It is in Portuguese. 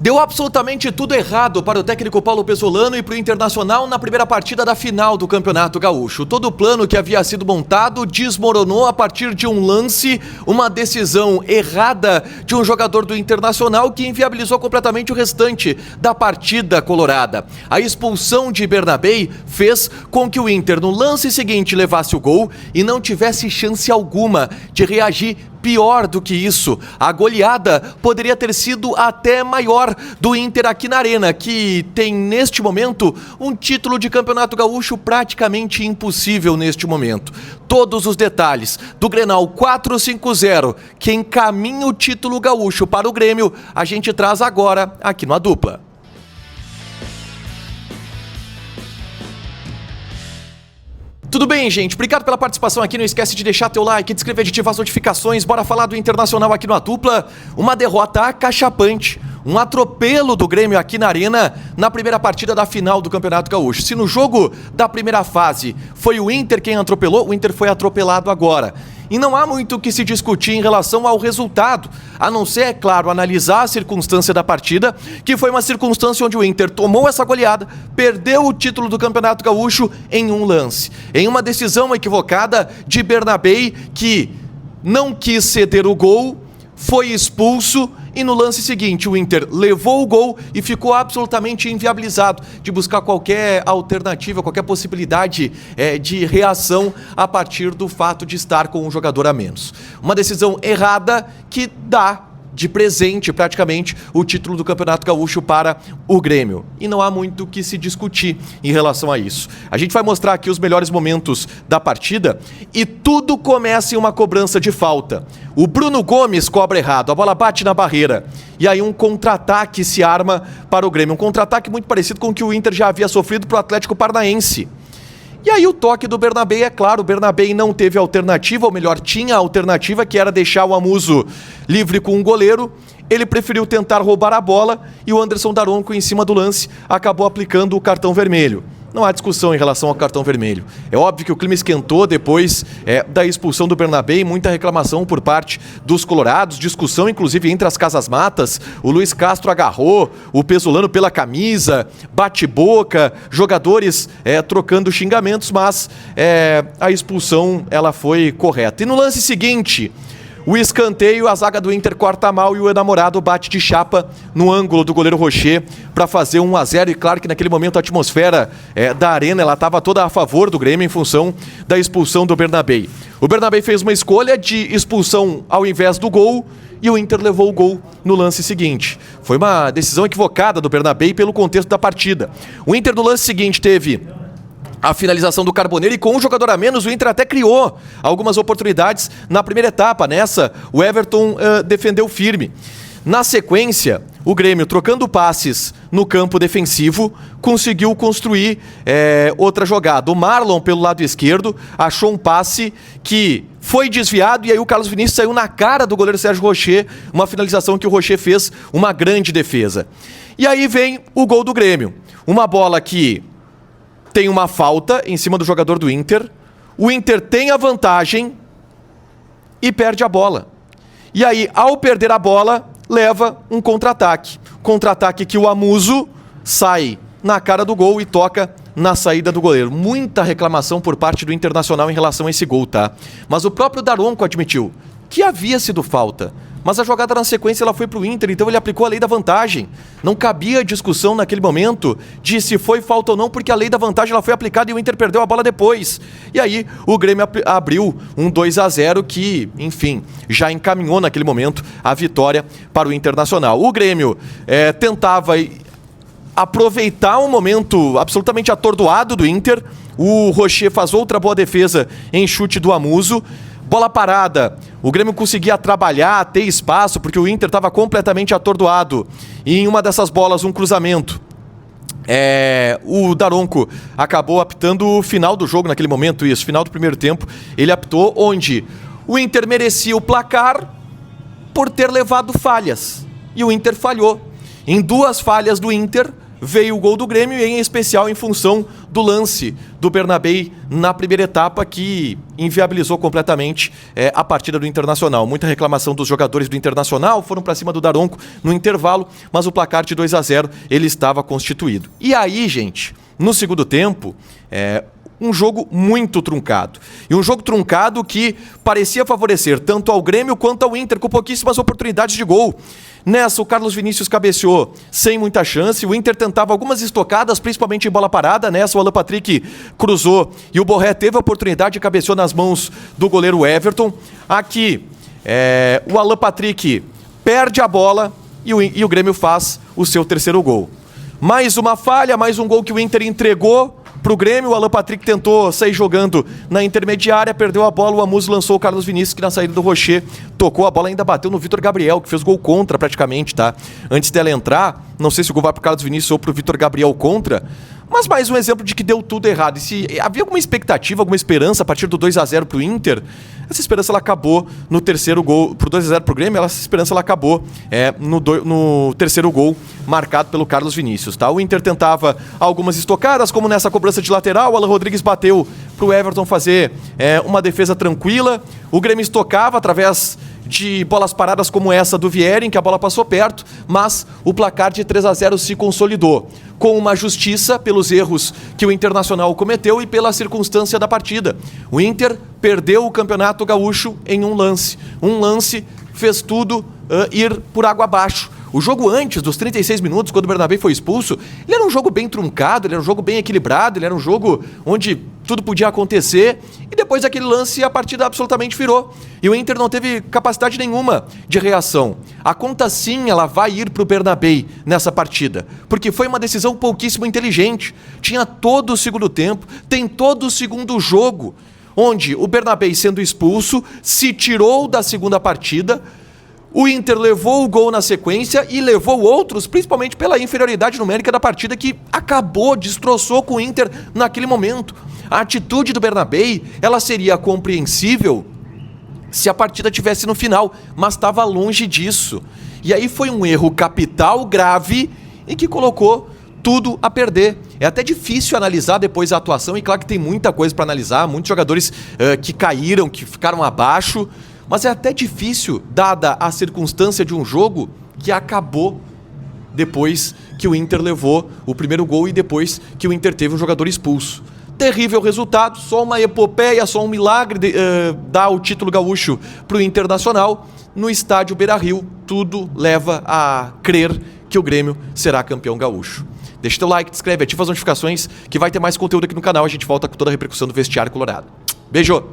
Deu absolutamente tudo errado para o técnico Paulo Pezzolano e para o Internacional na primeira partida da final do Campeonato Gaúcho. Todo o plano que havia sido montado desmoronou a partir de um lance, uma decisão errada de um jogador do Internacional que inviabilizou completamente o restante da partida colorada. A expulsão de Bernabei fez com que o Inter no lance seguinte levasse o gol e não tivesse chance alguma de reagir. Pior do que isso, a goleada poderia ter sido até maior do Inter aqui na Arena, que tem neste momento um título de Campeonato Gaúcho praticamente impossível neste momento. Todos os detalhes do Grenal 4-5-0, que encaminha o título gaúcho para o Grêmio, a gente traz agora aqui no A Dupla. Tudo bem, gente? Obrigado pela participação aqui. Não esquece de deixar teu like, de inscrever, de ativar as notificações. Bora falar do Internacional aqui no A Dupla. Uma derrota acachapante, um atropelo do Grêmio aqui na Arena na primeira partida da final do Campeonato Gaúcho. Se no jogo da primeira fase foi o Inter quem atropelou, o Inter foi atropelado agora. E não há muito o que se discutir em relação ao resultado, a não ser, é claro, analisar a circunstância da partida, que foi uma circunstância onde o Inter tomou essa goleada, perdeu o título do Campeonato Gaúcho em um lance, em uma decisão equivocada de Bernabei, que não quis ceder o gol, foi expulso e no lance seguinte o Inter levou o gol e ficou absolutamente inviabilizado de buscar qualquer alternativa, qualquer possibilidade de reação a partir do fato de estar com um jogador a menos. Uma decisão errada que dá de presente praticamente o título do Campeonato Gaúcho para o Grêmio. E não há muito o que se discutir em relação a isso. A gente vai mostrar aqui os melhores momentos da partida e tudo começa em uma cobrança de falta. O Bruno Gomes cobra errado, a bola bate na barreira. E aí um contra-ataque se arma para o Grêmio. Um contra-ataque muito parecido com o que o Inter já havia sofrido para o Atlético Paranaense. E aí o toque do Bernabei, é claro, o Bernabei não teve alternativa, ou melhor, tinha a alternativa, que era deixar o Amuso livre com um goleiro. Ele preferiu tentar roubar a bola e o Anderson Daronco, em cima do lance, acabou aplicando o cartão vermelho. Não há discussão em relação ao cartão vermelho. É óbvio que o clima esquentou depois da expulsão do Bernabei, muita reclamação por parte dos colorados, discussão inclusive entre as casas matas. O Luiz Castro agarrou o Pezzolano pela camisa, bate-boca, jogadores trocando xingamentos, mas a expulsão ela foi correta. E no lance seguinte, o escanteio, a zaga do Inter corta mal e o enamorado bate de chapa no ângulo do goleiro Rocher para fazer 1-0. E claro que naquele momento a atmosfera da Arena ela estava toda a favor do Grêmio em função da expulsão do Bernabei. O Bernabei fez uma escolha de expulsão ao invés do gol e o Inter levou o gol no lance seguinte. Foi uma decisão equivocada do Bernabei pelo contexto da partida. O Inter no lance seguinte teve a finalização do Carboneiro e com um jogador a menos o Inter até criou algumas oportunidades na primeira etapa. Nessa, o Everton defendeu firme. Na sequência, o Grêmio, trocando passes no campo defensivo, conseguiu construir outra jogada. O Marlon, pelo lado esquerdo, achou um passe que foi desviado e aí o Carlos Vinícius saiu na cara do goleiro Sérgio Rocher, uma finalização que o Rocher fez uma grande defesa. E aí vem o gol do Grêmio. Uma bola que tem uma falta em cima do jogador do Inter, o Inter tem a vantagem e perde a bola. E aí, ao perder a bola, leva um contra-ataque. Contra-ataque que o Amuso sai na cara do gol e toca na saída do goleiro. Muita reclamação por parte do Internacional em relação a esse gol, tá? Mas o próprio Daronco admitiu que havia sido falta. Mas a jogada na sequência ela foi para o Inter, então ele aplicou a lei da vantagem. Não cabia discussão naquele momento de se foi falta ou não, porque a lei da vantagem ela foi aplicada e o Inter perdeu a bola depois. E aí o Grêmio abriu um 2-0 que, enfim, já encaminhou naquele momento a vitória para o Internacional. O Grêmio tentava aproveitar um momento absolutamente atordoado do Inter. O Rocher faz outra boa defesa em chute do Amuso. Bola parada, o Grêmio conseguia trabalhar, ter espaço, porque o Inter estava completamente atordoado. E em uma dessas bolas, um cruzamento. O Daronco acabou apitando o final do jogo naquele momento, isso, final do primeiro tempo. Ele apitou onde o Inter merecia o placar por ter levado falhas. E o Inter falhou. Em duas falhas do Inter, veio o gol do Grêmio, e em especial em função do lance do Bernabéi na primeira etapa, que inviabilizou completamente a partida do Internacional. Muita reclamação dos jogadores do Internacional, foram para cima do Daronco no intervalo, mas o placar de 2-0 ele estava constituído. E aí, gente, no segundo tempo, um jogo muito truncado. E um jogo truncado que parecia favorecer tanto ao Grêmio quanto ao Inter, com pouquíssimas oportunidades de gol. Nessa, o Carlos Vinícius cabeceou sem muita chance, o Inter tentava algumas estocadas, principalmente em bola parada. Nessa, o Alan Patrick cruzou e o Borré teve a oportunidade e cabeceou nas mãos do goleiro Everton. Aqui, o Alan Patrick perde a bola e o Grêmio faz o seu terceiro gol. Mais uma falha, mais um gol que o Inter entregou pro Grêmio. O Alan Patrick tentou sair jogando na intermediária, perdeu a bola, o Amuso lançou o Carlos Vinícius, que na saída do Rocher tocou a bola, ainda bateu no Vitor Gabriel, que fez gol contra praticamente, tá? Antes dela entrar, não sei se o gol vai pro Carlos Vinícius ou pro Vitor Gabriel contra, mas mais um exemplo de que deu tudo errado. E se havia alguma expectativa, alguma esperança a partir do 2-0 pro Inter, essa esperança ela acabou no terceiro gol, pro 2-0 pro Grêmio, essa esperança ela acabou no terceiro gol marcado pelo Carlos Vinícius, tá? O Inter tentava algumas estocadas, como nessa cobrança de lateral, o Alan Rodrigues bateu pro Everton fazer uma defesa tranquila, o Grêmio estocava através de bolas paradas como essa do Vieira, em que a bola passou perto, mas o placar de 3-0 se consolidou, com uma justiça pelos erros que o Internacional cometeu e pela circunstância da partida. O Inter perdeu o Campeonato Gaúcho em um lance. Um lance fez tudo ir por água abaixo. O jogo antes dos 36 minutos, quando o Bernabéi foi expulso, ele era um jogo bem truncado, ele era um jogo bem equilibrado, ele era um jogo onde tudo podia acontecer, e depois daquele lance a partida absolutamente virou. E o Inter não teve capacidade nenhuma de reação. A conta sim, ela vai ir para o Bernabéi nessa partida, porque foi uma decisão pouquíssimo inteligente. Tinha todo o segundo tempo, tem todo o segundo jogo, onde o Bernabéi, sendo expulso, se tirou da segunda partida. O Inter levou o gol na sequência e levou outros, principalmente pela inferioridade numérica da partida, que acabou, destroçou com o Inter naquele momento. A atitude do Bernabéi, ela seria compreensível se a partida tivesse no final, mas estava longe disso. E aí foi um erro capital, grave, e que colocou tudo a perder. É até difícil analisar depois a atuação, e claro que tem muita coisa para analisar, muitos jogadores que caíram, que ficaram abaixo, mas é até difícil, dada a circunstância de um jogo que acabou depois que o Inter levou o primeiro gol e depois que o Inter teve um jogador expulso. Terrível resultado, só uma epopeia, só um milagre dar o título gaúcho para o Internacional. No estádio Beira-Rio, tudo leva a crer que o Grêmio será campeão gaúcho. Deixa teu like, te inscreve, ativa as notificações, que vai ter mais conteúdo aqui no canal. A gente volta com toda a repercussão do vestiário colorado. Beijo!